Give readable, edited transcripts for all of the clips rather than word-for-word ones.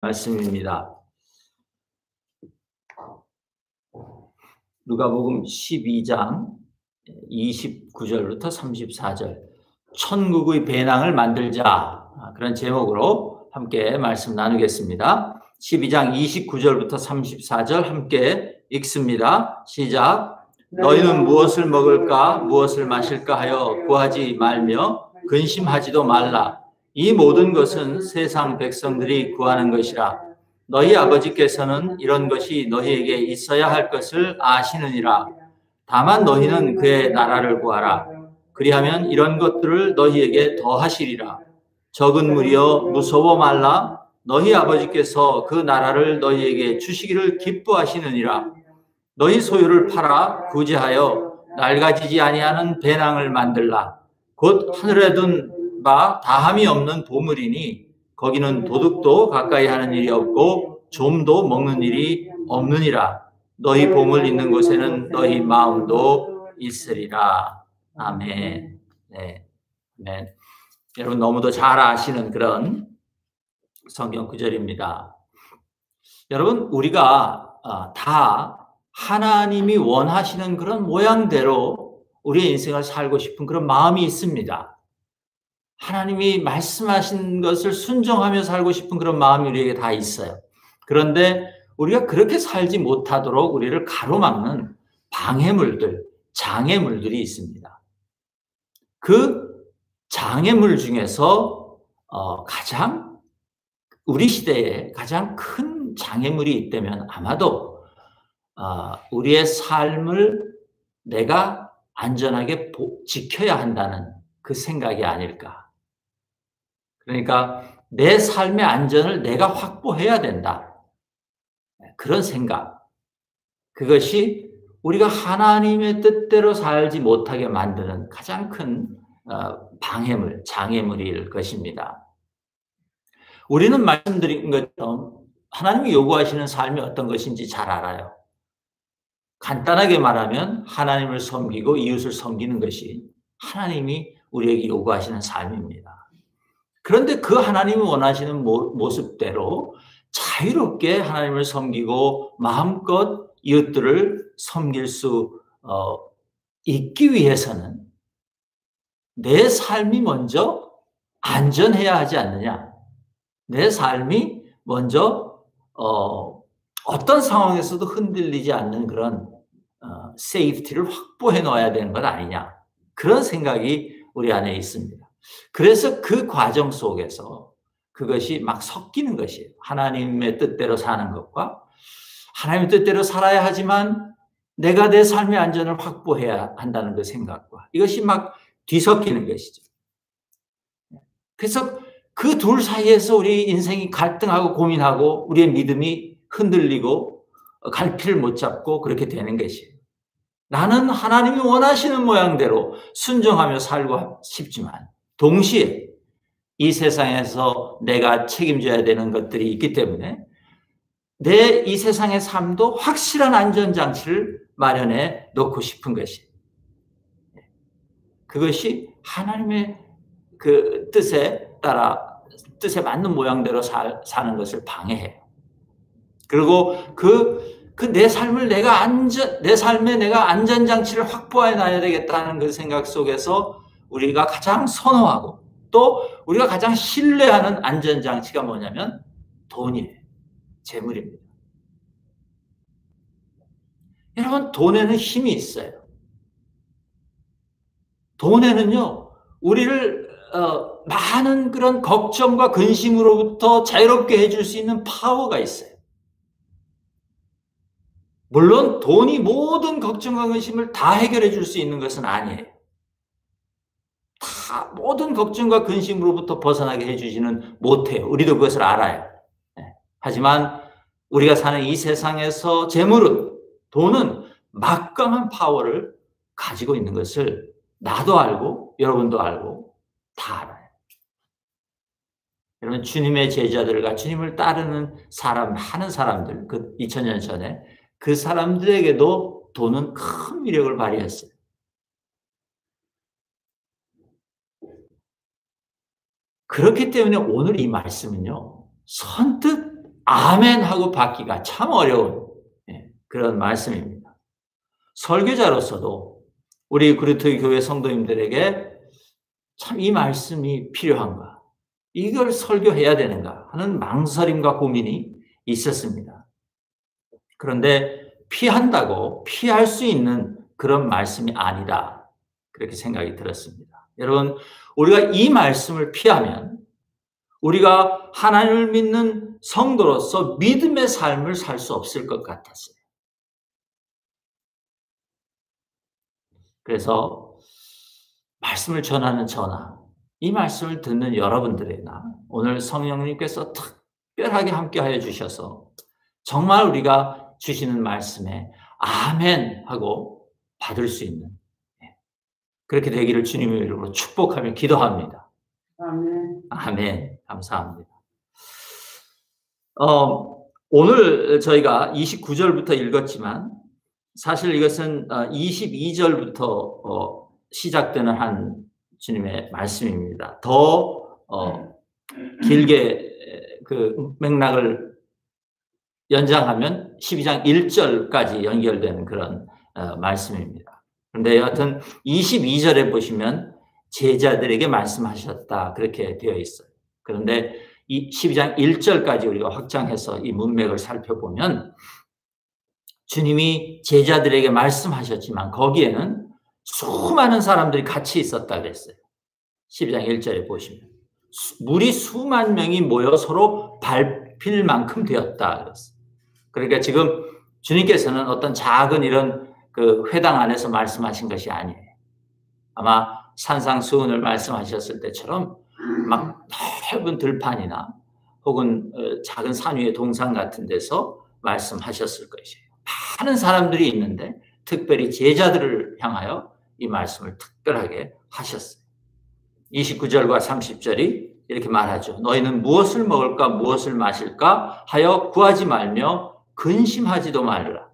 말씀입니다. 누가복음 12장 29절부터 34절 천국의 배낭을 만들자, 그런 제목으로 함께 말씀 나누겠습니다. 12장 29절부터 34절 함께 읽습니다. 시작. 너희는 무엇을 먹을까 무엇을 마실까 하여 구하지 말며 근심하지도 말라. 이 모든 것은 세상 백성들이 구하는 것이라. 너희 아버지께서는 이런 것이 너희에게 있어야 할 것을 아시느니라. 다만 너희는 그의 나라를 구하라. 그리하면 이런 것들을 너희에게 더하시리라. 적은 무리여 무서워 말라. 너희 아버지께서 그 나라를 너희에게 주시기를 기뻐하시느니라. 너희 소유를 팔아 구제하여 낡아지지 아니하는 배낭을 만들라. 곧 하늘에 둔 바 다함이 없는 보물이니 거기는 도둑도 가까이 하는 일이 없고 좀도 먹는 일이 없느니라. 너희 보물 있는 곳에는 너희 마음도 있으리라. 아멘. 네. 네. 여러분 너무도 잘 아시는 그런 성경 구절입니다. 여러분 우리가 다 하나님이 원하시는 그런 모양대로 우리의 인생을 살고 싶은 그런 마음이 있습니다. 하나님이 말씀하신 것을 순종하며 살고 싶은 그런 마음이 우리에게 다 있어요. 그런데 우리가 그렇게 살지 못하도록 우리를 가로막는 방해물들, 장애물들이 있습니다. 그 장애물 중에서 가장 우리 시대에 가장 큰 장애물이 있다면 아마도 우리의 삶을 내가 안전하게 지켜야 한다는 그 생각이 아닐까. 그러니까 내 삶의 안전을 내가 확보해야 된다. 그런 생각. 그것이 우리가 하나님의 뜻대로 살지 못하게 만드는 가장 큰 방해물, 장애물일 것입니다. 우리는 말씀드린 것처럼 하나님이 요구하시는 삶이 어떤 것인지 잘 알아요. 간단하게 말하면 하나님을 섬기고 이웃을 섬기는 것이 하나님이 우리에게 요구하시는 삶입니다. 그런데 그 하나님이 원하시는 모습대로 자유롭게 하나님을 섬기고 마음껏 이웃들을 섬길 수 있기 위해서는 내 삶이 먼저 안전해야 하지 않느냐. 내 삶이 먼저 어떤 상황에서도 흔들리지 않는 그런 세이프티를 확보해 놓아야 되는 것 아니냐. 그런 생각이 우리 안에 있습니다. 그래서 그 과정 속에서 그것이 막 섞이는 것이에요. 하나님의 뜻대로 사는 것과 하나님의 뜻대로 살아야 하지만 내가 내 삶의 안전을 확보해야 한다는 그 생각과 이것이 막 뒤섞이는 것이죠. 그래서 그 둘 사이에서 우리 인생이 갈등하고 고민하고 우리의 믿음이 흔들리고 갈피를 못 잡고 그렇게 되는 것이에요. 나는 하나님이 원하시는 모양대로 순종하며 살고 싶지만 동시에 이 세상에서 내가 책임져야 되는 것들이 있기 때문에 내 이 세상의 삶도 확실한 안전장치를 마련해 놓고 싶은 것이 그것이 하나님의 그 뜻에 따라 뜻에 맞는 모양대로 사는 것을 방해해요. 그리고 내 삶을 내 삶에 내가 안전장치를 확보해 놔야 되겠다는 그 생각 속에서 우리가 가장 선호하고 또 우리가 가장 신뢰하는 안전장치가 뭐냐면 돈이에요. 재물입니다. 여러분, 돈에는 힘이 있어요. 돈에는요, 우리를 많은 그런 걱정과 근심으로부터 자유롭게 해줄 수 있는 파워가 있어요. 물론 돈이 모든 걱정과 근심을 다 해결해 줄 수 있는 것은 아니에요. 다 모든 걱정과 근심으로부터 벗어나게 해주지는 못해요. 우리도 그것을 알아요. 하지만 우리가 사는 이 세상에서 재물은, 돈은 막강한 파워를 가지고 있는 것을 나도 알고 여러분도 알고 다 알아요. 여러분, 주님의 제자들과 주님을 따르는 많은 사람들, 그 2000년 전에 그 사람들에게도 돈은 큰 위력을 발휘했어요. 그렇기 때문에 오늘 이 말씀은요, 선뜻 아멘 하고 받기가 참 어려운 그런 말씀입니다. 설교자로서도 우리 그리스도의 교회 성도님들에게 참 이 말씀이 필요한가, 이걸 설교해야 되는가 하는 망설임과 고민이 있었습니다. 그런데 피한다고 피할 수 있는 그런 말씀이 아니다, 그렇게 생각이 들었습니다. 여러분, 우리가 이 말씀을 피하면 우리가 하나님을 믿는 성도로서 믿음의 삶을 살 수 없을 것 같았어요. 그래서 말씀을 전하는 저나 이 말씀을 듣는 여러분들이나 오늘 성령님께서 특별하게 함께하여 주셔서 정말 우리가 주시는 말씀에 아멘 하고 받을 수 있는, 그렇게 되기를 주님의 이름으로 축복하며 기도합니다. 아멘. 아멘. 감사합니다. 오늘 저희가 29절부터 읽었지만 사실 이것은 22절부터 시작되는 한 주님의 말씀입니다. 더 길게 그 맥락을 연장하면 12장 1절까지 연결되는 그런 말씀입니다. 그런데 여하튼 22절에 보시면 제자들에게 말씀하셨다, 그렇게 되어 있어요. 그런데 이 12장 1절까지 우리가 확장해서 이 문맥을 살펴보면 주님이 제자들에게 말씀하셨지만 거기에는 수많은 사람들이 같이 있었다 그랬어요. 12장 1절에 보시면 물이 수만 명이 모여 서로 밟힐 만큼 되었다 그랬어요. 그러니까 지금 주님께서는 어떤 작은 이런 그 회당 안에서 말씀하신 것이 아니에요. 아마 산상수훈을 말씀하셨을 때처럼 막 넓은 들판이나 혹은 작은 산 위의 동산 같은 데서 말씀하셨을 것이에요. 많은 사람들이 있는데 특별히 제자들을 향하여 이 말씀을 특별하게 하셨어요. 29절과 30절이 이렇게 말하죠. 너희는 무엇을 먹을까 무엇을 마실까 하여 구하지 말며 근심하지도 말라.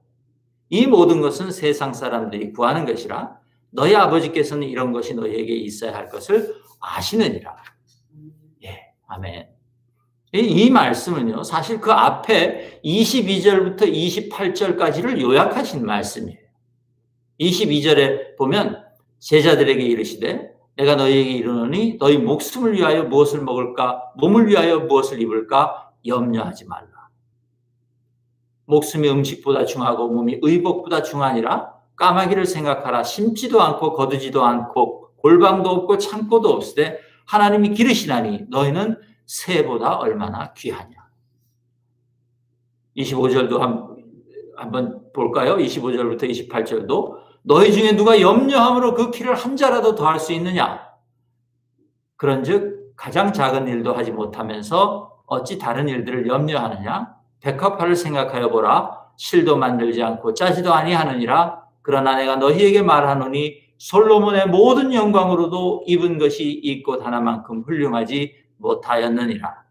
이 모든 것은 세상 사람들이 구하는 것이라 너희 아버지께서는 이런 것이 너희에게 있어야 할 것을 아시느니라. 예, 아멘. 이 말씀은요, 사실 그 앞에 22절부터 28절까지를 요약하신 말씀이에요. 22절에 보면 제자들에게 이르시되 내가 너희에게 이르노니 너희 목숨을 위하여 무엇을 먹을까 몸을 위하여 무엇을 입을까 염려하지 말라. 목숨이 음식보다 중하고 몸이 의복보다 중하니라. 까마귀를 생각하라. 심지도 않고 거두지도 않고 골방도 없고 창고도 없으되 하나님이 기르시나니 너희는 새보다 얼마나 귀하냐. 25절도 한번 볼까요? 25절부터 28절도 너희 중에 누가 염려함으로 그 키를 한 자라도 더할 수 있느냐. 그런즉 가장 작은 일도 하지 못하면서 어찌 다른 일들을 염려하느냐. 백합화를 생각하여 보라. 실도 만들지 않고 짜지도 아니하느니라. 그러나 내가 너희에게 말하노니 솔로몬의 모든 영광으로도 입은 것이 이 꽃 하나만큼 훌륭하지 못하였느니라.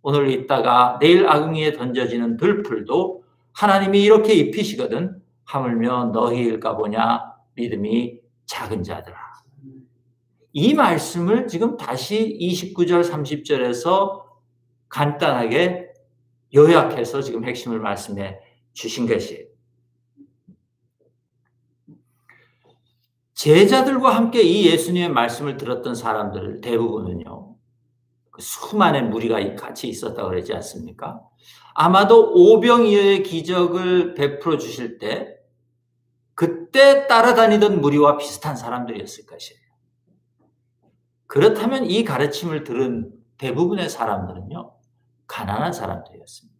오늘 있다가 내일 아궁이에 던져지는 들풀도 하나님이 이렇게 입히시거든 하물며 너희일까 보냐 믿음이 작은 자들아. 이 말씀을 지금 다시 29절 30절에서 간단하게 요약해서 지금 핵심을 말씀해 주신 것이에요. 제자들과 함께 이 예수님의 말씀을 들었던 사람들 대부분은요, 수많은 무리가 같이 있었다고 그러지 않습니까? 아마도 오병이어의 기적을 베풀어 주실 때 그때 따라다니던 무리와 비슷한 사람들이었을 것이에요. 그렇다면 이 가르침을 들은 대부분의 사람들은요, 가난한 사람들이었습니다.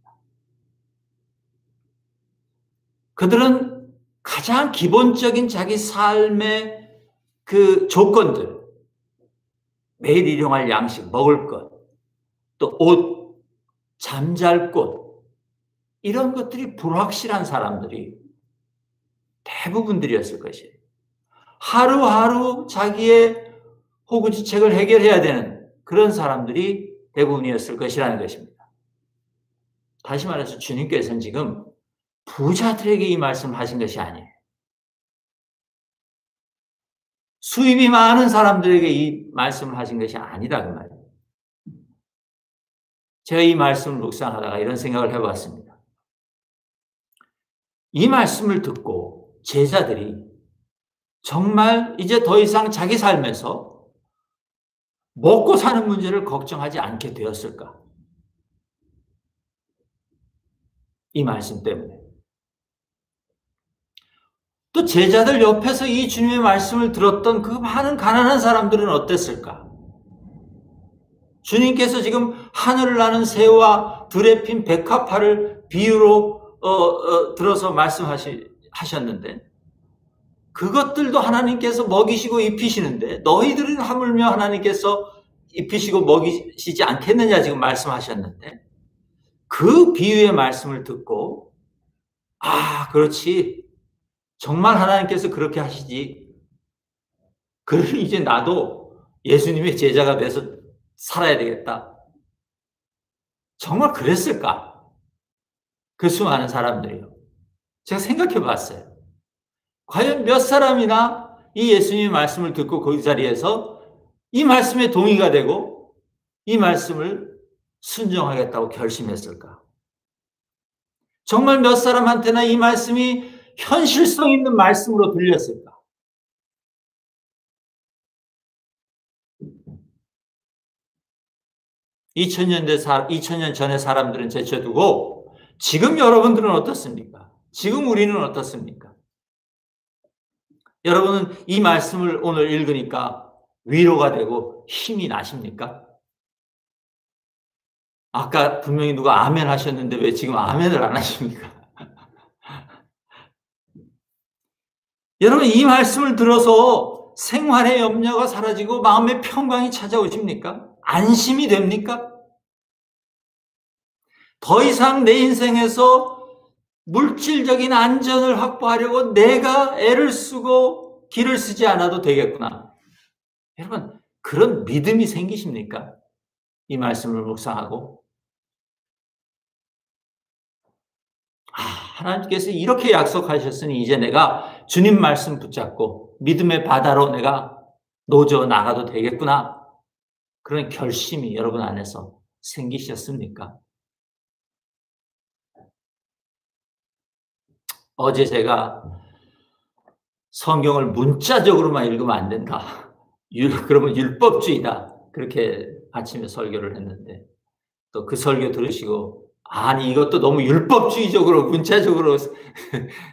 그들은 가장 기본적인 자기 삶의 그 조건들, 매일 일용할 양식, 먹을 것, 또 옷, 잠잘 곳, 이런 것들이 불확실한 사람들이 대부분들이었을 것이에요. 하루하루 자기의 호구지책을 해결해야 되는 그런 사람들이 대부분이었을 것이라는 것입니다. 다시 말해서 주님께서는 지금 부자들에게 이 말씀을 하신 것이 아니에요. 수입이 많은 사람들에게 이 말씀을 하신 것이 아니다 그 말이에요. 제가 이 말씀을 묵상하다가 이런 생각을 해봤습니다. 이 말씀을 듣고 제자들이 정말 이제 더 이상 자기 삶에서 먹고 사는 문제를 걱정하지 않게 되었을까? 이 말씀 때문에. 또 제자들 옆에서 이 주님의 말씀을 들었던 그 많은 가난한 사람들은 어땠을까? 주님께서 지금 하늘을 나는 새와 들에 핀 백합화를 비유로 들어서 말씀하셨는데 그것들도 하나님께서 먹이시고 입히시는데 너희들은 하물며 하나님께서 입히시고 먹이시지 않겠느냐 지금 말씀하셨는데 그 비유의 말씀을 듣고 그렇지 정말 하나님께서 그렇게 하시지 그러니 이제 나도 예수님의 제자가 돼서 살아야 되겠다. 정말 그랬을까? 그 수많은 사람들이요. 제가 생각해 봤어요. 과연 몇 사람이나 이 예수님의 말씀을 듣고 그 자리에서 이 말씀에 동의가 되고 이 말씀을 순종하겠다고 결심했을까? 정말 몇 사람한테나 이 말씀이 현실성 있는 말씀으로 들렸을까? 2000년 전의 사람들은 제쳐두고 지금 여러분들은 어떻습니까? 지금 우리는 어떻습니까? 여러분은 이 말씀을 오늘 읽으니까 위로가 되고 힘이 나십니까? 아까 분명히 누가 아멘 하셨는데 왜 지금 아멘을 안 하십니까? 여러분 이 말씀을 들어서 생활의 염려가 사라지고 마음의 평강이 찾아오십니까? 안심이 됩니까? 더 이상 내 인생에서 물질적인 안전을 확보하려고 내가 애를 쓰고 길을 쓰지 않아도 되겠구나. 여러분 그런 믿음이 생기십니까? 이 말씀을 묵상하고 하나님께서 이렇게 약속하셨으니 이제 내가 주님 말씀 붙잡고 믿음의 바다로 내가 노져 나가도 되겠구나. 그런 결심이 여러분 안에서 생기셨습니까? 어제 제가 성경을 문자적으로만 읽으면 안 된다. 그러면 율법주의다. 그렇게 아침에 설교를 했는데 또 그 설교 들으시고 아니 이것도 너무 율법주의적으로 문자적으로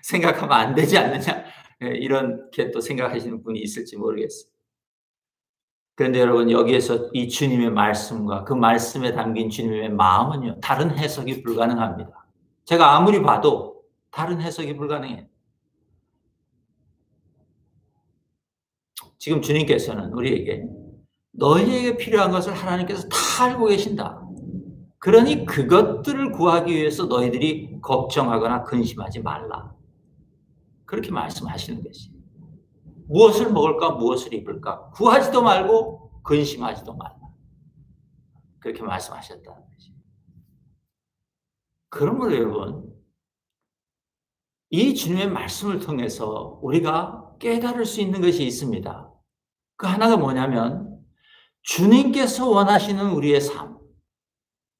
생각하면 안 되지 않느냐 이렇게 또 생각하시는 분이 있을지 모르겠어요. 그런데 여러분 여기에서 이 주님의 말씀과 그 말씀에 담긴 주님의 마음은요 다른 해석이 불가능합니다. 제가 아무리 봐도 다른 해석이 불가능해요. 지금 주님께서는 우리에게 너희에게 필요한 것을 하나님께서 다 알고 계신다. 그러니 그것들을 구하기 위해서 너희들이 걱정하거나 근심하지 말라. 그렇게 말씀하시는 것이에요. 무엇을 먹을까 무엇을 입을까 구하지도 말고 근심하지도 말라. 그렇게 말씀하셨다는 것이에요. 그러므로 여러분 이 주님의 말씀을 통해서 우리가 깨달을 수 있는 것이 있습니다. 그 하나가 뭐냐면 주님께서 원하시는 우리의 삶,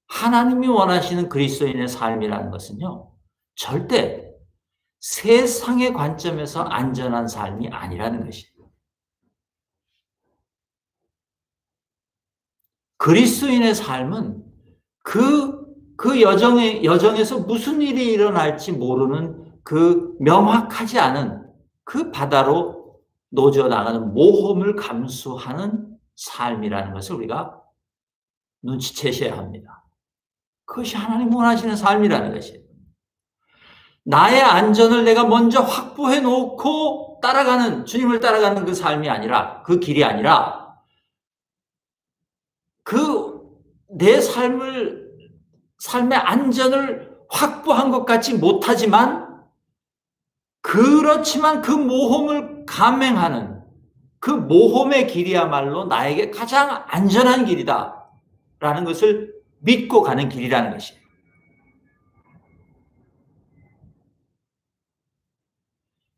하나님이 원하시는 그리스도인의 삶이라는 것은요 절대 세상의 관점에서 안전한 삶이 아니라는 것이에요. 그리스도인의 삶은 그 여정에서 무슨 일이 일어날지 모르는 그 명확하지 않은 그 바다로 노져 나가는 모험을 감수하는 삶이라는 것을 우리가 눈치채셔야 합니다. 그것이 하나님 원하시는 삶이라는 것이에요. 나의 안전을 내가 먼저 확보해 놓고 주님을 따라가는 그 삶이 아니라 그 길이 아니라 내 삶의 안전을 확보한 것 같지 못하지만 그렇지만 그 모험을 감행하는 그 모험의 길이야말로 나에게 가장 안전한 길이다라는 것을 믿고 가는 길이라는 것이에요.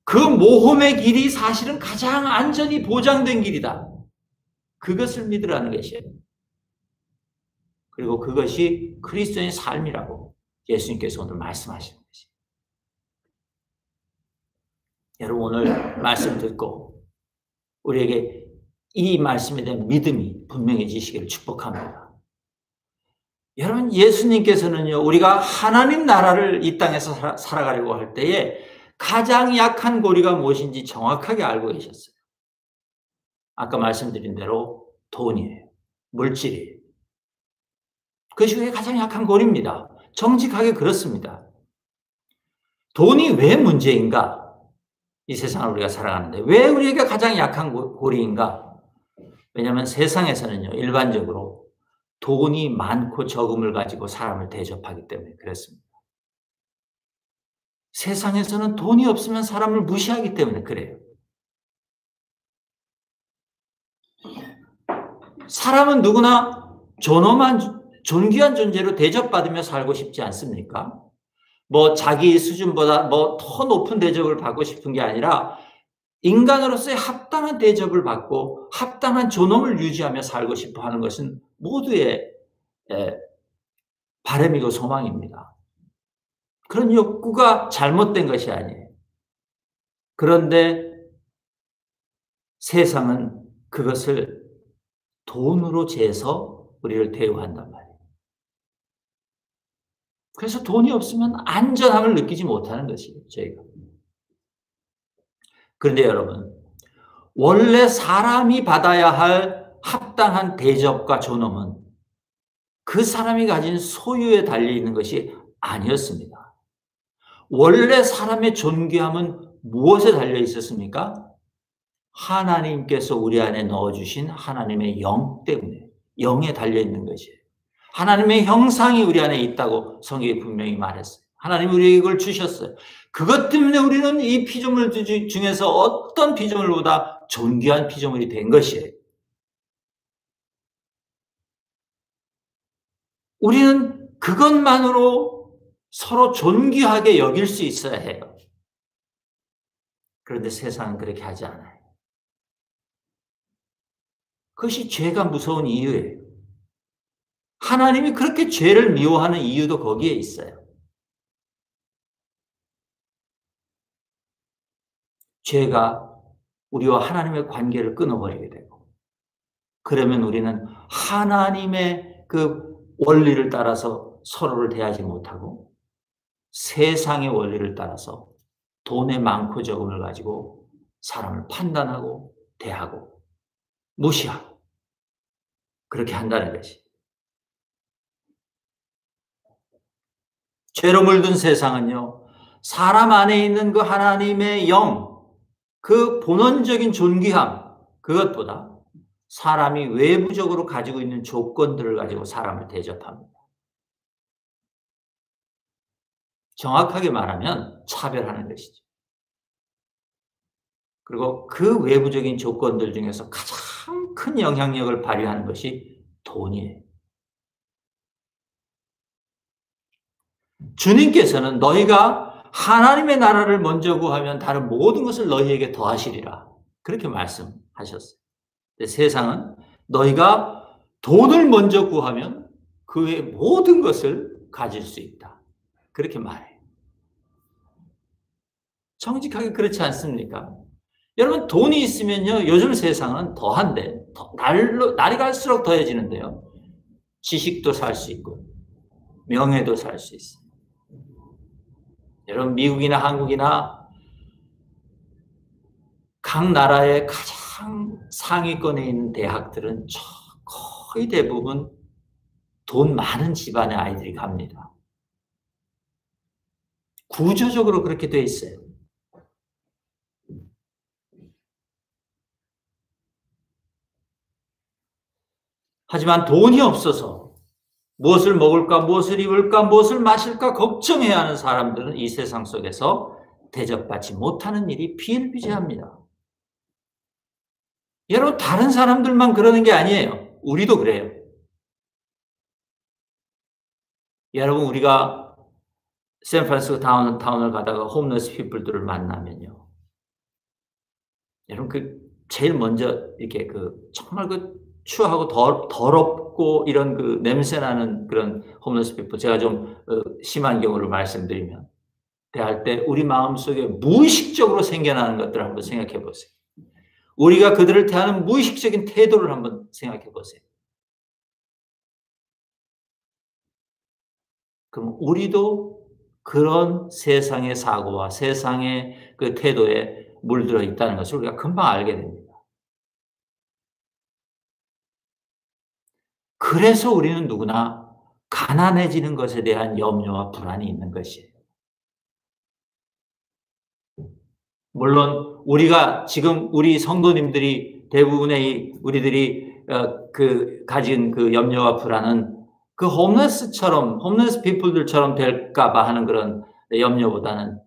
그 모험의 길이 사실은 가장 안전이 보장된 길이다. 그것을 믿으라는 것이에요. 그리고 그것이 그리스도인의 삶이라고 예수님께서 오늘 말씀하시는 것이. 여러분 오늘 말씀 듣고 우리에게 이 말씀에 대한 믿음이 분명해지시기를 축복합니다. 여러분 예수님께서는요 우리가 하나님 나라를 이 땅에서 살아가려고 할 때에 가장 약한 고리가 무엇인지 정확하게 알고 계셨어요. 아까 말씀드린 대로 돈이에요. 물질이에요. 그것이 우리의 가장 약한 고리입니다. 정직하게 그렇습니다. 돈이 왜 문제인가? 이 세상을 우리가 살아가는데 왜 우리에게 가장 약한 고리인가? 왜냐하면 세상에서는요 일반적으로 돈이 많고 적음을 가지고 사람을 대접하기 때문에 그렇습니다. 세상에서는 돈이 없으면 사람을 무시하기 때문에 그래요. 사람은 누구나 존귀한 존재로 대접받으며 살고 싶지 않습니까? 뭐 자기 수준보다 뭐 더 높은 대접을 받고 싶은 게 아니라 인간으로서의 합당한 대접을 받고 합당한 존엄을 유지하며 살고 싶어 하는 것은 모두의 바람이고 소망입니다. 그런 욕구가 잘못된 것이 아니에요. 그런데 세상은 그것을 돈으로 재서 우리를 대우한단 말이에요. 그래서 돈이 없으면 안전함을 느끼지 못하는 것이에요, 저희가. 그런데 여러분, 원래 사람이 받아야 할 합당한 대접과 존엄은 그 사람이 가진 소유에 달려있는 것이 아니었습니다. 원래 사람의 존귀함은 무엇에 달려 있었습니까? 하나님께서 우리 안에 넣어주신 하나님의 영 때문에, 영에 달려있는 것이에요. 하나님의 형상이 우리 안에 있다고 성경이 분명히 말했어요. 하나님이 우리에게 이걸 주셨어요. 그것 때문에 우리는 이 피조물 중에서 어떤 피조물보다 존귀한 피조물이 된 것이에요. 우리는 그것만으로 서로 존귀하게 여길 수 있어야 해요. 그런데 세상은 그렇게 하지 않아요. 그것이 죄가 무서운 이유예요. 하나님이 그렇게 죄를 미워하는 이유도 거기에 있어요. 죄가 우리와 하나님의 관계를 끊어버리게 되고, 그러면 우리는 하나님의 그 원리를 따라서 서로를 대하지 못하고 세상의 원리를 따라서 돈의 많고 적음을 가지고 사람을 판단하고 대하고 무시하고 그렇게 한다는 것이. 죄로 물든 세상은요, 사람 안에 있는 그 하나님의 영, 그 본원적인 존귀함, 그것보다 사람이 외부적으로 가지고 있는 조건들을 가지고 사람을 대접합니다. 정확하게 말하면 차별하는 것이죠. 그리고 그 외부적인 조건들 중에서 가장 큰 영향력을 발휘하는 것이 돈이에요. 주님께서는 너희가 하나님의 나라를 먼저 구하면 다른 모든 것을 너희에게 더하시리라. 그렇게 말씀하셨어요. 근데 세상은 너희가 돈을 먼저 구하면 그 외의 모든 것을 가질 수 있다. 그렇게 말해요. 정직하게 그렇지 않습니까? 여러분 돈이 있으면요, 요즘 세상은 더한데 날이 갈수록 더해지는데요. 지식도 살 수 있고 명예도 살 수 있어요. 여러분 미국이나 한국이나 각 나라의 가장 상위권에 있는 대학들은 거의 대부분 돈 많은 집안의 아이들이 갑니다. 구조적으로 그렇게 돼 있어요. 하지만 돈이 없어서 무엇을 먹을까, 무엇을 입을까, 무엇을 마실까 걱정해야 하는 사람들은 이 세상 속에서 대접받지 못하는 일이 비일비재합니다. 여러분 다른 사람들만 그러는 게 아니에요. 우리도 그래요. 여러분 우리가 샌프란시스코 타운을 가다가 홈레스 피플들을 만나면요, 여러분 그 제일 먼저 이렇게 그 정말 그 추하고 더럽고 이런 그 냄새나는 그런 홈리스 피플, 제가 좀 심한 경우를 말씀드리면, 대할 때 우리 마음속에 무의식적으로 생겨나는 것들을 한번 생각해 보세요. 우리가 그들을 대하는 무의식적인 태도를 한번 생각해 보세요. 그럼 우리도 그런 세상의 사고와 세상의 그 태도에 물들어 있다는 것을 우리가 금방 알게 됩니다. 그래서 우리는 누구나 가난해지는 것에 대한 염려와 불안이 있는 것이에요. 물론 우리가 지금 우리 성도님들이 대부분의 우리들이 가진 그 염려와 불안은 그 홈리스 피플들처럼 될까 봐 하는 그런 염려보다는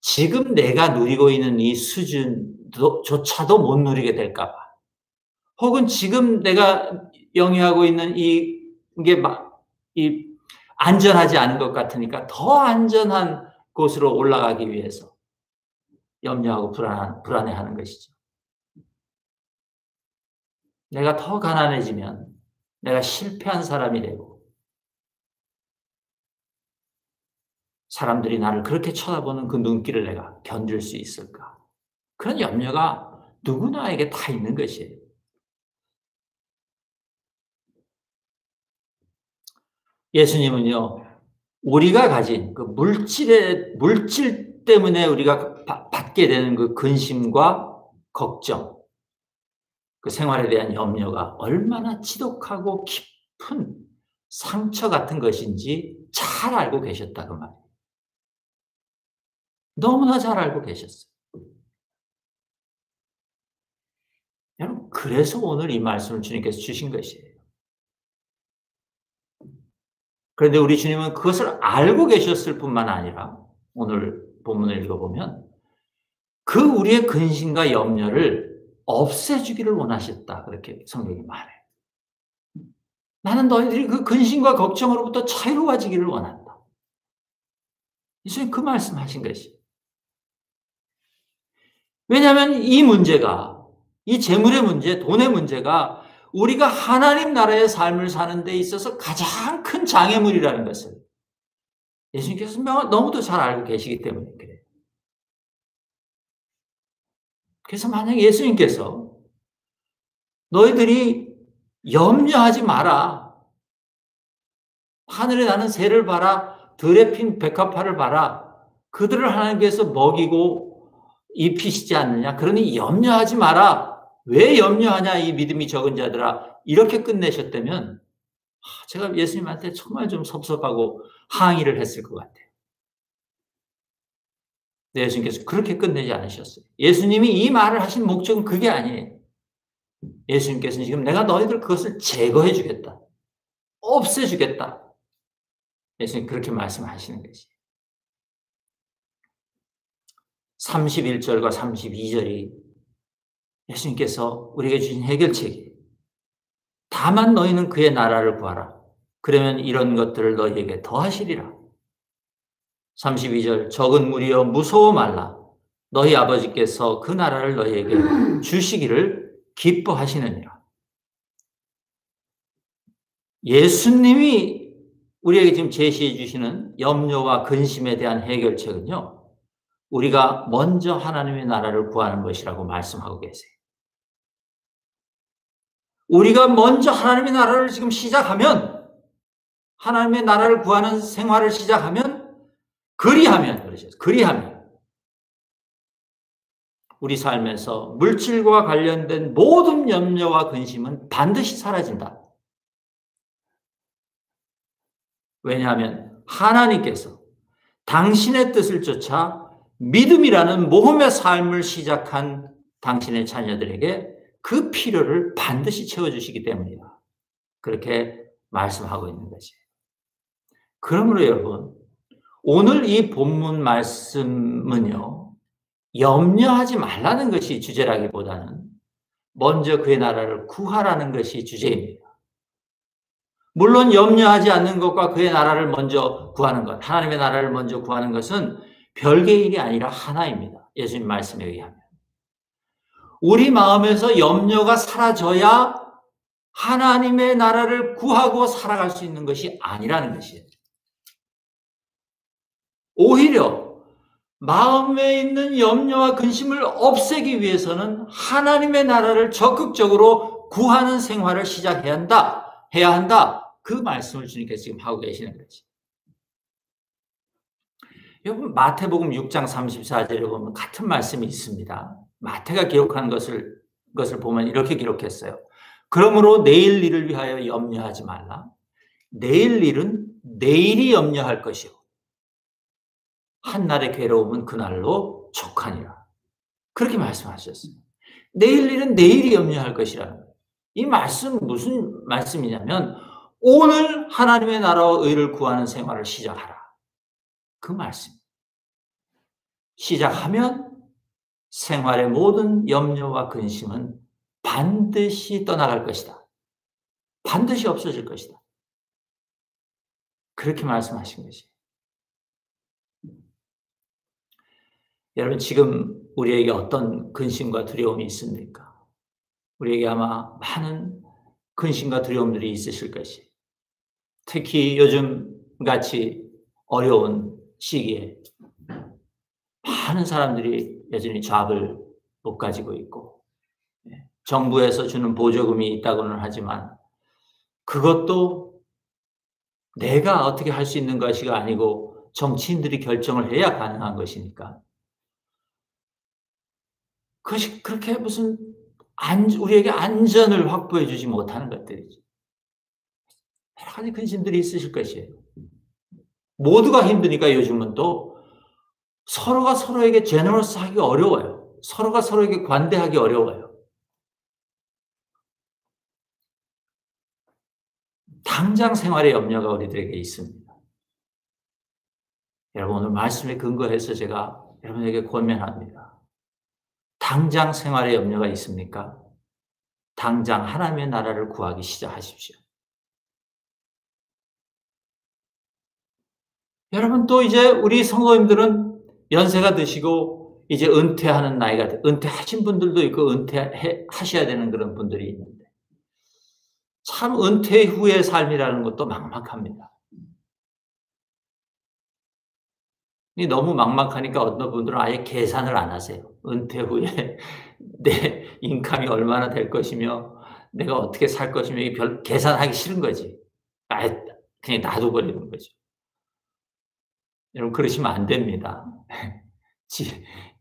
지금 내가 누리고 있는 이 수준조차도 못 누리게 될까 봐, 혹은 지금 내가 영위하고 있는 이게 이 안전하지 않은 것 같으니까 더 안전한 곳으로 올라가기 위해서 염려하고 불안해하는 것이죠. 내가 더 가난해지면 내가 실패한 사람이 되고 사람들이 나를 그렇게 쳐다보는 그 눈길을 내가 견딜 수 있을까? 그런 염려가 누구나에게 다 있는 것이에요. 예수님은요, 우리가 가진 그 물질 때문에 우리가 받게 되는 그 근심과 걱정, 그 생활에 대한 염려가 얼마나 지독하고 깊은 상처 같은 것인지 잘 알고 계셨다, 그 말이에요. 너무나 잘 알고 계셨어요. 여러분, 그래서 오늘 이 말씀을 주님께서 주신 것이에요. 그런데 우리 주님은 그것을 알고 계셨을 뿐만 아니라 오늘 본문을 읽어보면 그 우리의 근심과 염려를 없애주기를 원하셨다, 그렇게 성경이 말해요. 나는 너희들이 그 근심과 걱정으로부터 자유로워지기를 원한다. 예수님 그 말씀하신 것이. 왜냐하면 이 문제가, 이 재물의 문제, 돈의 문제가 우리가 하나님 나라의 삶을 사는 데 있어서 가장 큰 장애물이라는 것을 예수님께서 너무도 잘 알고 계시기 때문에 그래요. 그래서 만약 예수님께서 너희들이 염려하지 마라, 하늘에 나는 새를 봐라, 들에 핀 백합화를 봐라, 그들을 하나님께서 먹이고 입히시지 않느냐, 그러니 염려하지 마라, 왜 염려하냐 이 믿음이 적은 자들아, 이렇게 끝내셨다면 제가 예수님한테 정말 좀 섭섭하고 항의를 했을 것 같아요. 근데 예수님께서 그렇게 끝내지 않으셨어요. 예수님이 이 말을 하신 목적은 그게 아니에요. 예수님께서는 지금 내가 너희들 그것을 제거해 주겠다, 없애 주겠다, 예수님 그렇게 말씀하시는 것이. 31절과 32절이 예수님께서 우리에게 주신 해결책이에요. 다만 너희는 그의 나라를 구하라. 그러면 이런 것들을 너희에게 더하시리라. 32절, 적은 무리여 무서워 말라. 너희 아버지께서 그 나라를 너희에게 주시기를 기뻐하시느니라. 예수님이 우리에게 지금 제시해 주시는 염려와 근심에 대한 해결책은요, 우리가 먼저 하나님의 나라를 구하는 것이라고 말씀하고 계세요. 우리가 먼저 하나님의 나라를 지금 시작하면, 하나님의 나라를 구하는 생활을 시작하면, 그리하면 우리 삶에서 물질과 관련된 모든 염려와 근심은 반드시 사라진다. 왜냐하면 하나님께서 당신의 뜻을 쫓아 믿음이라는 모험의 삶을 시작한 당신의 자녀들에게 그 필요를 반드시 채워주시기 때문이다, 그렇게 말씀하고 있는 거지. 그러므로 여러분, 오늘 이 본문 말씀은요, 염려하지 말라는 것이 주제라기보다는 먼저 그의 나라를 구하라는 것이 주제입니다. 물론 염려하지 않는 것과 그의 나라를 먼저 구하는 것, 하나님의 나라를 먼저 구하는 것은 별개의 일이 아니라 하나입니다. 예수님 말씀에 의하면. 우리 마음에서 염려가 사라져야 하나님의 나라를 구하고 살아갈 수 있는 것이 아니라는 것이에요. 오히려 마음에 있는 염려와 근심을 없애기 위해서는 하나님의 나라를 적극적으로 구하는 생활을 해야 한다. 그 말씀을 주님께서 지금 하고 계시는 거지. 여러분, 마태복음 6장 34절에 보면 같은 말씀이 있습니다. 마태가 기록한 것을 보면 이렇게 기록했어요. 그러므로 내일 일을 위하여 염려하지 말라. 내일 일은 내일이 염려할 것이요. 한날의 괴로움은 그날로 족하니라. 그렇게 말씀하셨어요. 내일 일은 내일이 염려할 것이라는 거예요. 이 말씀 무슨 말씀이냐면 오늘 하나님의 나라와 의를 구하는 생활을 시작하라. 그 말씀. 시작하면 생활의 모든 염려와 근심은 반드시 떠나갈 것이다. 반드시 없어질 것이다. 그렇게 말씀하신 것이에요. 여러분, 지금 우리에게 어떤 근심과 두려움이 있습니까? 우리에게 아마 많은 근심과 두려움들이 있으실 것이에요. 특히 요즘 같이 어려운 시기에 많은 사람들이 여전히 잡을 못 가지고 있고, 정부에서 주는 보조금이 있다고는 하지만 그것도 내가 어떻게 할 수 있는 것이 아니고 정치인들이 결정을 해야 가능한 것이니까 그것이 그렇게 무슨 우리에게 안전을 확보해 주지 못하는 것들이죠. 여러 가지 근심들이 있으실 것이에요. 모두가 힘드니까 요즘은 또 서로가 서로에게 제너러스하기 어려워요. 서로가 서로에게 관대하기 어려워요. 당장 생활의 염려가 우리들에게 있습니다. 여러분, 오늘 말씀에 근거해서 제가 여러분에게 권면합니다. 당장 생활의 염려가 있습니까? 당장 하나님의 나라를 구하기 시작하십시오. 여러분, 또 이제 우리 성도님들은 연세가 드시고 이제 은퇴하는 나이가 은퇴하신 분들도 있고 은퇴하셔야 되는 그런 분들이 있는데 참 은퇴 후의 삶이라는 것도 막막합니다. 너무 막막하니까 어떤 분들은 아예 계산을 안 하세요. 은퇴 후에 내 인감이 얼마나 될 것이며 내가 어떻게 살 것이며 별 계산하기 싫은 거지. 아예 그냥 놔둬버리는 거죠. 여러분, 그러시면 안 됩니다.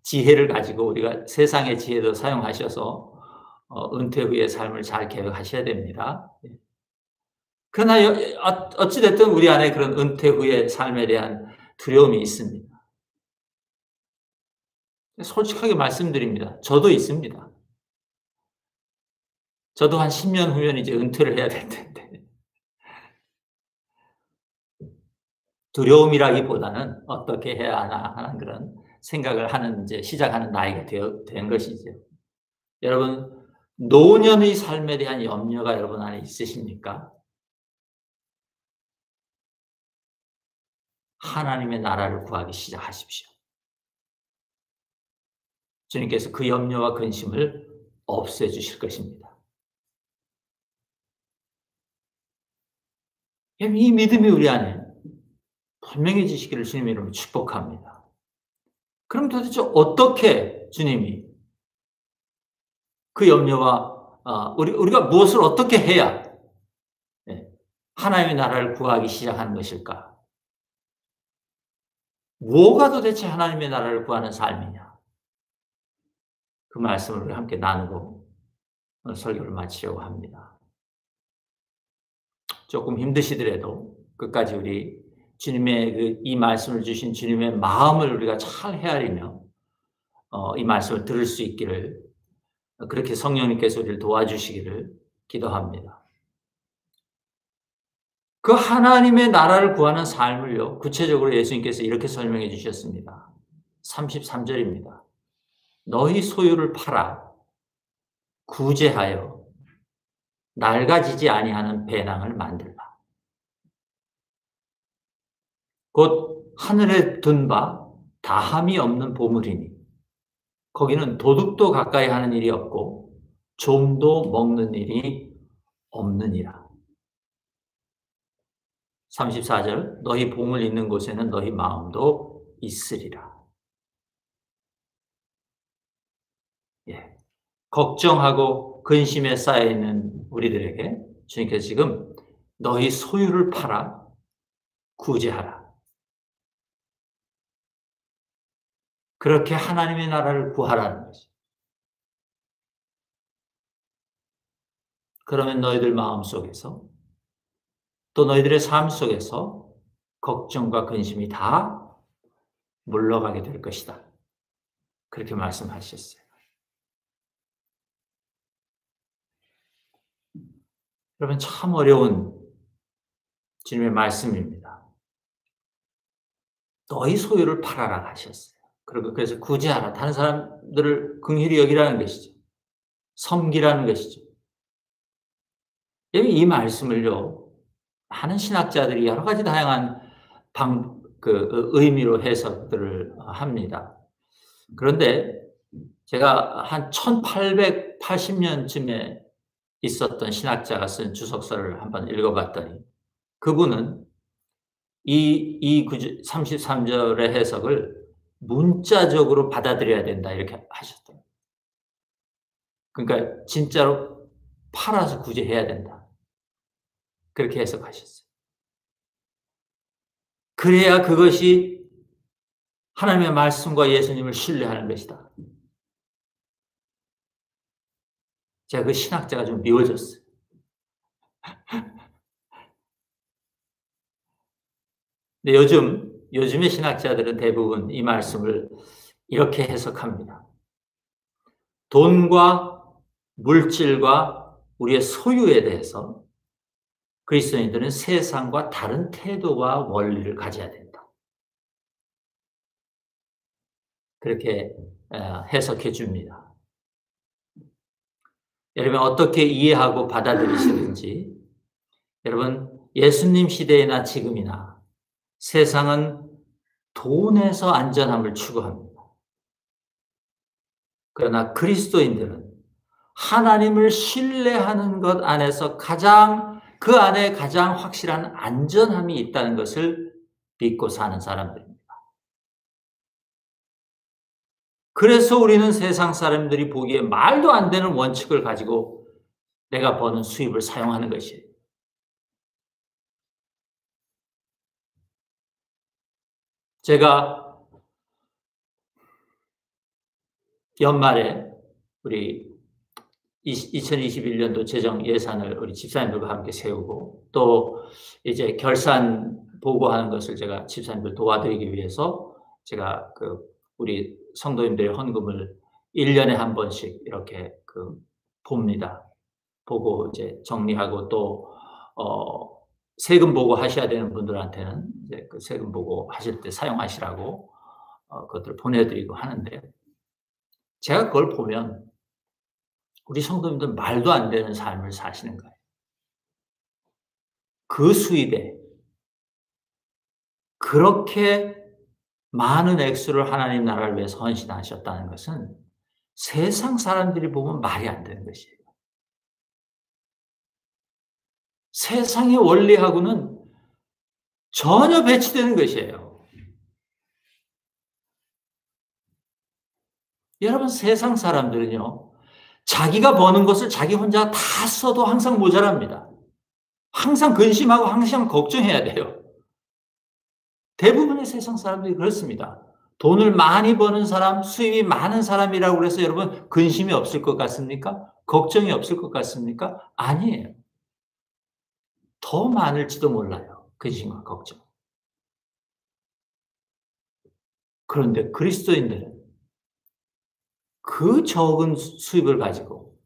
지혜를 가지고 우리가 세상의 지혜도 사용하셔서 은퇴 후의 삶을 잘 계획하셔야 됩니다. 그러나 어찌됐든 우리 안에 그런 은퇴 후의 삶에 대한 두려움이 있습니다. 솔직하게 말씀드립니다. 저도 있습니다. 저도 한 10년 후면 이제 은퇴를 해야 될 텐데. 두려움이라기보다는 어떻게 해야 하나 하는 그런 생각을 하는 이제 시작하는 나이가 된 것이죠. 여러분, 노년의 삶에 대한 염려가 여러분 안에 있으십니까? 하나님의 나라를 구하기 시작하십시오. 주님께서 그 염려와 근심을 없애주실 것입니다. 이 믿음이 우리 안에 분명해지시기를 주님의 이름으로 축복합니다. 그럼 도대체 어떻게 주님이 그 염려와 우리가 무엇을 어떻게 해야 하나님의 나라를 구하기 시작하는 것일까? 뭐가 도대체 하나님의 나라를 구하는 삶이냐? 그 말씀을 우리 함께 나누고 설교를 마치려고 합니다. 조금 힘드시더라도 끝까지 우리 주님의 이 말씀을 주신 주님의 마음을 우리가 잘 헤아리며 이 말씀을 들을 수 있기를, 그렇게 성령님께서 우리를 도와주시기를 기도합니다. 그 하나님의 나라를 구하는 삶을요, 구체적으로 예수님께서 이렇게 설명해 주셨습니다. 33절입니다. 너희 소유를 팔아 구제하여 낡아지지 아니하는 배낭을 만들라. 곧 하늘에 든 바 다함이 없는 보물이니 거기는 도둑도 가까이 하는 일이 없고 좀도 먹는 일이 없느니라. 34절 너희 봉을 잇는 곳에는 너희 마음도 있으리라. 예. 걱정하고 근심에 쌓여 있는 우리들에게 주님께서 지금 너희 소유를 팔아 구제하라. 그렇게 하나님의 나라를 구하라는 거죠. 그러면 너희들 마음속에서 또 너희들의 삶 속에서 걱정과 근심이 다 물러가게 될 것이다. 그렇게 말씀하셨어요. 여러분 참 어려운 주님의 말씀입니다. 너희 소유를 팔아라 하셨어요. 그리고 그래서 구제하라. 다른 사람들을 긍휼히 여기라는 것이죠. 섬기라는 것이죠. 이 말씀을요, 많은 신학자들이 여러 가지 다양한 의미로 해석들을 합니다. 그런데 제가 한 1880년쯤에 있었던 신학자가 쓴 주석서를 한번 읽어봤더니 그분은 이 33절의 해석을 문자적으로 받아들여야 된다 이렇게 하셨더라고요. 그러니까 진짜로 팔아서 구제해야 된다. 그렇게 해석하셨어요. 그래야 그것이 하나님의 말씀과 예수님을 신뢰하는 것이다. 제가 그 신학자가 좀 미워졌어요. 근데 요즘의 신학자들은 대부분 이 말씀을 이렇게 해석합니다. 돈과 물질과 우리의 소유에 대해서 그리스도인들은 세상과 다른 태도와 원리를 가져야 된다. 그렇게 해석해 줍니다. 여러분 어떻게 이해하고 받아들이시는지 여러분 예수님 시대나 지금이나 세상은 돈에서 안전함을 추구합니다. 그러나 그리스도인들은 하나님을 신뢰하는 것 안에서 그 안에 가장 확실한 안전함이 있다는 것을 믿고 사는 사람들입니다. 그래서 우리는 세상 사람들이 보기에 말도 안 되는 원칙을 가지고 내가 버는 수입을 사용하는 것이에요. 제가 연말에 우리 2021년도 재정 예산을 우리 집사님들과 함께 세우고 또 이제 결산 보고하는 것을 제가 집사님들 도와드리기 위해서 제가 우리 성도님들의 헌금을 1년에 한 번씩 이렇게 봅니다. 보고 이제 정리하고 또 세금 보고 하셔야 되는 분들한테는 이제 그 세금 보고 하실 때 사용하시라고 그것들을 보내드리고 하는데 제가 그걸 보면 우리 성도님들 말도 안 되는 삶을 사시는 거예요. 그 수입에 그렇게 많은 액수를 하나님 나라를 위해서 헌신하셨다는 것은 세상 사람들이 보면 말이 안 되는 것이에요. 세상의 원리하고는 전혀 배치되는 것이에요. 여러분 세상 사람들은요. 자기가 버는 것을 자기 혼자 다 써도 항상 모자랍니다. 항상 근심하고 항상 걱정해야 돼요. 대부분의 세상 사람들이 그렇습니다. 돈을 많이 버는 사람, 수입이 많은 사람이라고 해서 여러분 근심이 없을 것 같습니까? 걱정이 없을 것 같습니까? 아니에요. 더 많을지도 몰라요. 근심과 걱정. 그런데 그리스도인들은 그 적은 수입을 가지고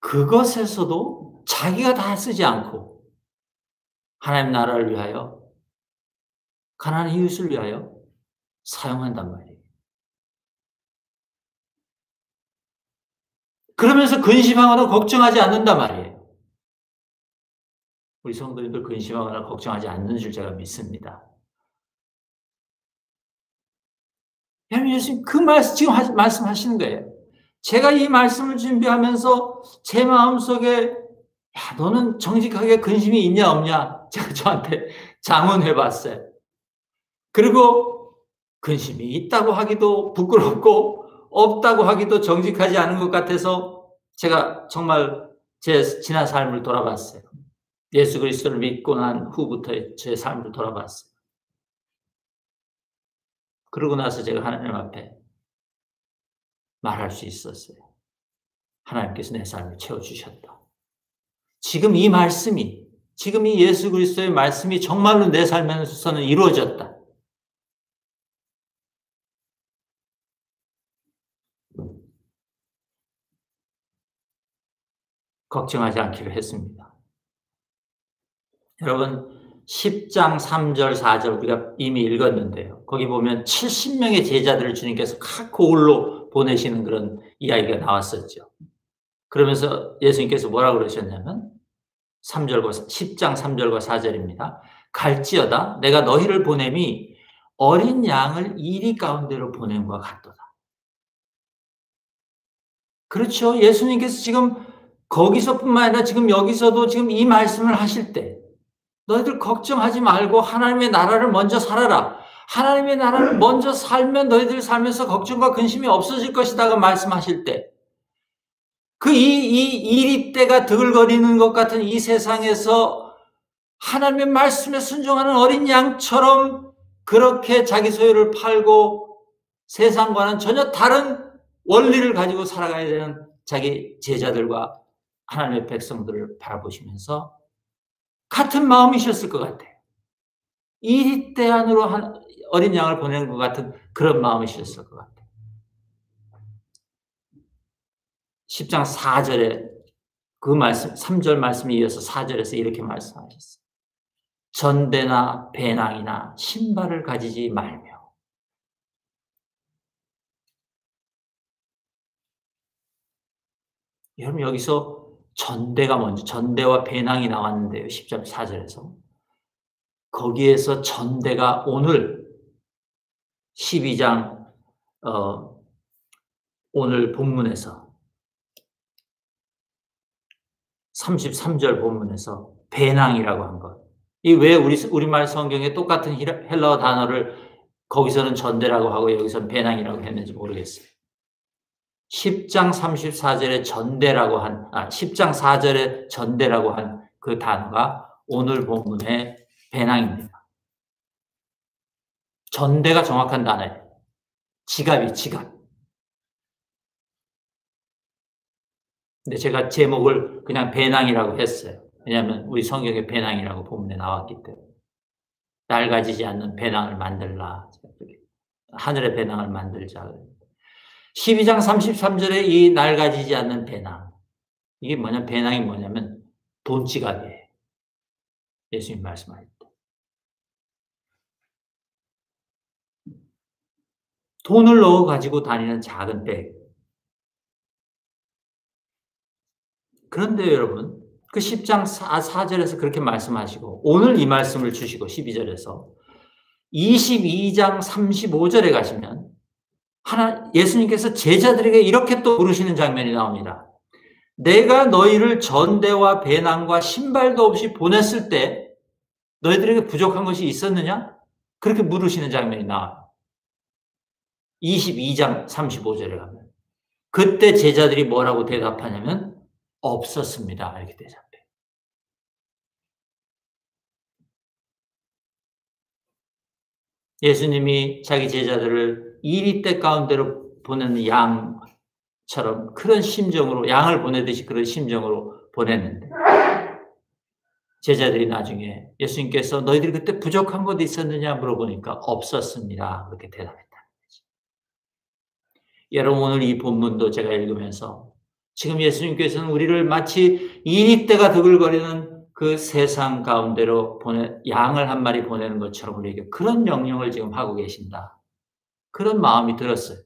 그것에서도 자기가 다 쓰지 않고 하나님 나라를 위하여 가난한 이웃을 위하여 사용한단 말이에요. 그러면서 근심하거나 걱정하지 않는단 말이에요. 우리 성도님들 근심하거나 걱정하지 않는 줄 제가 믿습니다. 예수님 그 말씀 지금 말씀하시는 거예요. 제가 이 말씀을 준비하면서 제 마음속에 야, 너는 정직하게 근심이 있냐 없냐? 제가 저한테 자문해 봤어요. 그리고 근심이 있다고 하기도 부끄럽고 없다고 하기도 정직하지 않은 것 같아서 제가 정말 제 지난 삶을 돌아봤어요. 예수 그리스도를 믿고 난 후부터의 제 삶을 돌아봤어요. 그러고 나서 제가 하나님 앞에 말할 수 있었어요. 하나님께서 내 삶을 채워주셨다. 지금 이 말씀이, 지금 이 예수 그리스도의 말씀이 정말로 내 삶에서는 이루어졌다. 걱정하지 않기로 했습니다. 여러분 10장 3절 4절 우리가 이미 읽었는데요. 거기 보면 70명의 제자들을 주님께서 각 고을로 보내시는 그런 이야기가 나왔었죠. 그러면서 예수님께서 뭐라고 그러셨냐면 10장 3절과 4절입니다. 갈지어다 내가 너희를 보냄이 어린 양을 이리 가운데로 보냄과 같도다. 그렇죠. 예수님께서 지금 거기서뿐만 아니라 지금 여기서도 지금 이 말씀을 하실 때 너희들 걱정하지 말고 하나님의 나라를 먼저 살아라. 하나님의 나라를 먼저 살면 너희들 살면서 걱정과 근심이 없어질 것이다가 말씀하실 때 그 이 때가 드글거리는 것 같은 이 세상에서 하나님의 말씀에 순종하는 어린 양처럼 그렇게 자기 소유를 팔고 세상과는 전혀 다른 원리를 가지고 살아가야 되는 자기 제자들과 하나님의 백성들을 바라보시면서 같은 마음이셨을 것 같아요. 이 때 안으로 어린 양을 보내는 것 같은 그런 마음이셨을 것 같아요. 10장 4절에 그 말씀, 3절 말씀에 이어서 4절에서 이렇게 말씀하셨어요. 전대나 배낭이나 신발을 가지지 말며. 여러분 여기서 전대가 먼저, 전대와 배낭이 나왔는데요. 10장 4절에서. 거기에서 전대가 오늘 12장 오늘 본문에서 33절 본문에서 배낭이라고 한 것. 이 왜 우리말 성경에 똑같은 헬라어 단어를 거기서는 전대라고 하고 여기서는 배낭이라고 했는지 모르겠어요. 10장 34절에 전대라고 10장 4절에 전대라고 한 그 단어가 오늘 본문의 배낭입니다. 전대가 정확한 단어예요. 지갑이 지갑. 근데 제가 제목을 그냥 배낭이라고 했어요. 왜냐하면 우리 성경에 배낭이라고 본문에 나왔기 때문에. 낡아지지 않는 배낭을 만들라. 하늘의 배낭을 만들자. 12장 33절에 이 낡아지지 않는 배낭. 이게 배낭이 뭐냐면 돈지갑이에요. 예수님 말씀하실 때. 돈을 넣어 가지고 다니는 작은 백. 그런데 여러분, 그 10장 4절에서 그렇게 말씀하시고, 오늘 이 말씀을 주시고, 12절에서, 22장 35절에 가시면, 예수님께서 제자들에게 이렇게 또 부르시는 장면이 나옵니다. 내가 너희를 전대와 배낭과 신발도 없이 보냈을 때, 너희들에게 부족한 것이 있었느냐? 그렇게 물으시는 장면이 나와요. 22장 35절에 가면. 그때 제자들이 뭐라고 대답하냐면, 없었습니다. 이렇게 대답해요. 예수님이 자기 제자들을 이리때 가운데로 보내는 양처럼 그런 심정으로 양을 보내듯이 그런 심정으로 보냈는데 제자들이 나중에 예수님께서 너희들이 그때 부족한 것 있었느냐 물어보니까 없었습니다. 그렇게 대답했다는 거죠. 여러분 오늘 이 본문도 제가 읽으면서 지금 예수님께서는 우리를 마치 이리때가 드글거리는 그 세상 가운데로 양을 한 마리 보내는 것처럼 우리에게 그런 명령을 지금 하고 계신다. 그런 마음이 들었어요.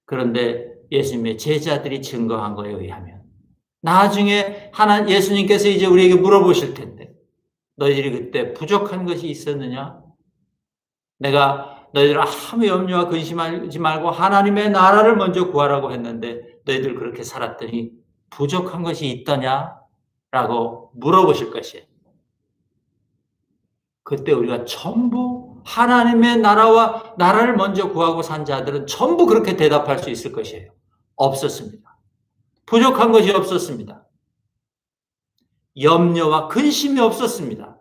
그런데 예수님의 제자들이 증거한 거에 의하면 나중에 예수님께서 이제 우리에게 물어보실 텐데 너희들이 그때 부족한 것이 있었느냐? 내가 너희들 아무 염려와 근심하지 말고 하나님의 나라를 먼저 구하라고 했는데 너희들 그렇게 살았더니 부족한 것이 있더냐라고 물어보실 것이에요. 그때 우리가 전부 하나님의 나라와 나라를 먼저 구하고 산 자들은 전부 그렇게 대답할 수 있을 것이에요. 없었습니다. 부족한 것이 없었습니다. 염려와 근심이 없었습니다.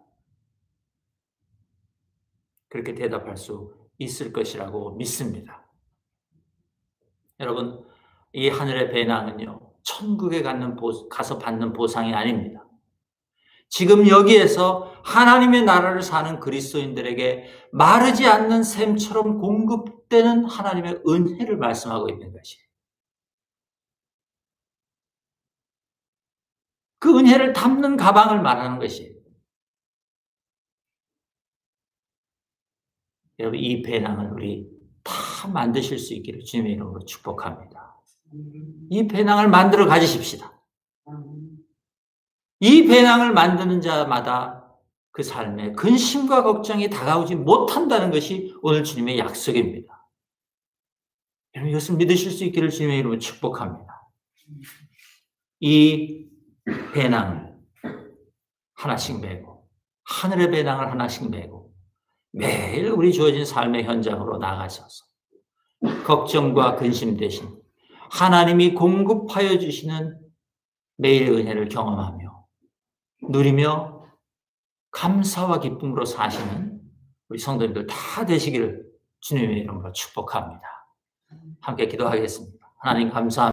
그렇게 대답할 수 있을 것이라고 믿습니다. 여러분, 이 하늘의 배낭은요, 천국에 가서 받는 보상이 아닙니다. 지금 여기에서 하나님의 나라를 사는 그리스도인들에게 마르지 않는 샘처럼 공급되는 하나님의 은혜를 말씀하고 있는 것이에요. 그 은혜를 담는 가방을 말하는 것이에요. 여러분, 이 배낭을 우리 다 만드실 수 있기를 주님의 이름으로 축복합니다. 이 배낭을 만들어 가지십시다. 이 배낭을 만드는 자마다 그 삶에 근심과 걱정이 다가오지 못한다는 것이 오늘 주님의 약속입니다. 여러분, 이것을 믿으실 수 있기를 주님의 이름으로 축복합니다. 이 배낭을 하나씩 메고, 하늘의 배낭을 하나씩 메고 매일 우리 주어진 삶의 현장으로 나가셔서 걱정과 근심 대신 하나님이 공급하여 주시는 매일의 은혜를 경험하며 누리며 감사와 기쁨으로 사시는 우리 성도님들 다 되시기를 주님의 이름으로 축복합니다. 함께 기도하겠습니다. 하나님 감사합니다.